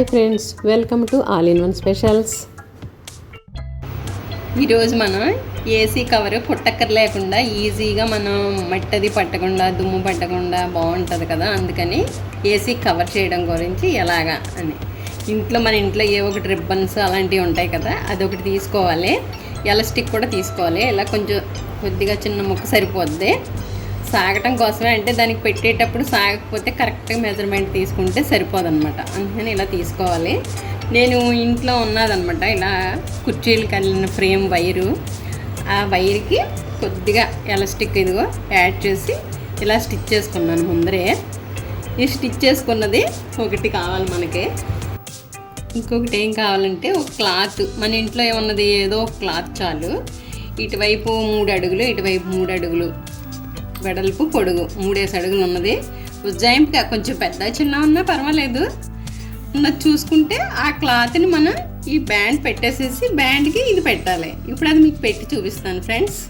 Hi friends, welcome to all in one specials. ఈరోజు మనం AC cover పుట్టక్కర లేకుండా ఈజీగా మనం మట్టది పట్టకుండా దుమ్ము పట్టకుండా బాగుంటుంది కదా, అందుకని ఏసీ కవర్ చేయడం గురించి ఎలాగా అని. మన ఇంట్లో ఏ ఒకటి రిబ్బన్స్ అలాంటివి ఉంటాయి కదా, అదొకటి తీసుకోవాలి. ఎలాస్టిక్ కూడా తీసుకోవాలి. ఇలా కొద్దిగా చిన్న ముక్క సరిపోద్ది. సాగటం కోసమే, అంటే దానికి పెట్టేటప్పుడు సాగకపోతే కరెక్ట్గా మెజర్మెంట్ తీసుకుంటే సరిపోదన్నమాట. అందుకని ఇలా తీసుకోవాలి. నేను ఇంట్లో ఉన్నదనమాట ఇలా కుర్చీలు కలిగిన ఫ్రేమ్ వైరు, ఆ వైర్కి కొద్దిగా ఎలాస్టిక్ ఇదిగో యాడ్ చేసి ఇలా స్టిచ్ చేసుకున్నాను ముందరే. ఈ స్టిచ్ చేసుకున్నది ఒకటి కావాలి మనకి. ఇంకొకటి ఏం కావాలంటే ఒక క్లాత్. మన ఇంట్లో ఏమన్నది ఏదో ఒక క్లాత్ చాలు. ఇటువైపు 3 అడుగులు, ఇటువైపు 3 అడుగులు వెడల్పు, పొడుగు 3 అడుగులు ఉన్నది. ఉజ్జాయింపుగా కొంచెం పెద్ద చిన్న ఉన్నా పర్వాలేదు ఉన్నది చూసుకుంటే ఆ క్లాత్ని మనం ఈ బ్యాండ్ పెట్టేసేసి బ్యాండ్కి ఇది పెట్టాలి. ఇప్పుడు అది మీకు పెట్టి చూపిస్తాను ఫ్రెండ్స్.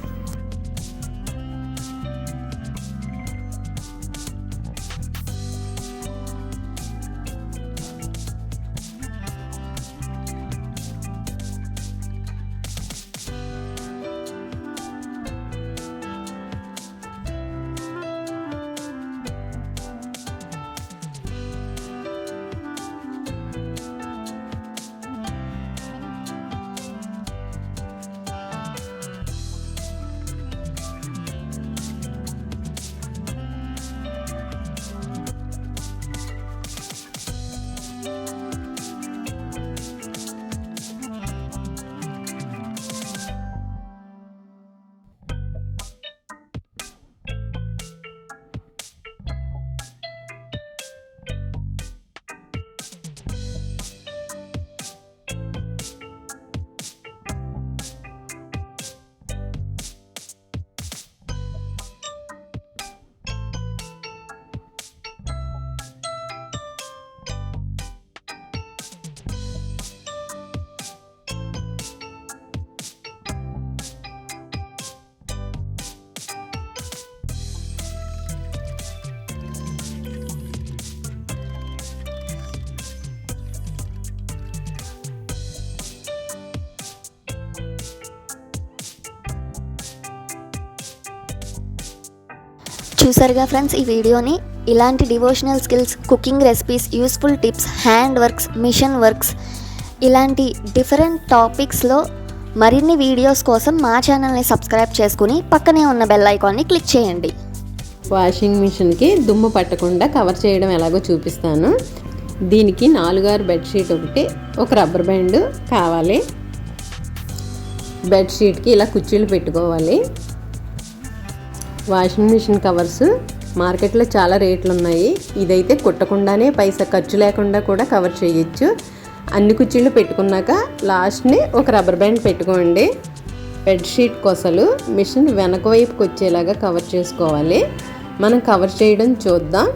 చూసారుగా ఫ్రెండ్స్, ఈ వీడియోని ఇలాంటి devotional skills, cooking recipes, useful tips, hand works, machine works ఇలాంటి డిఫరెంట్ టాపిక్స్లో మరిన్ని వీడియోస్ కోసం మా ఛానల్ని సబ్స్క్రైబ్ చేసుకుని పక్కనే ఉన్న బెల్ ఐకాన్ని క్లిక్ చేయండి. వాషింగ్ మిషన్కి దుమ్ము పట్టకుండా కవర్ చేయడం ఎలాగో చూపిస్తాను. దీనికి 4 బెడ్షీట్ ఒకటి, ఒక రబ్బర్ బ్యాండ్ కావాలి. బెడ్షీట్కి ఇలా కుర్చీలు పెట్టుకోవాలి. వాషింగ్ మిషన్ కవర్స్ మార్కెట్లో చాలా రేట్లు ఉన్నాయి. ఇదైతే కుట్టకుండానే పైసా ఖర్చు లేకుండా కూడా కవర్ చేయొచ్చు. అన్ని కుర్చీలు పెట్టుకున్నాక లాస్ట్ని ఒక రబ్బర్ బ్యాండ్ పెట్టుకోండి. బెడ్షీట్ కొసలు మిషన్ వెనక వైపుకి వచ్చేలాగా కవర్ చేసుకోవాలి. మనం కవర్ చేయడం చూద్దాం.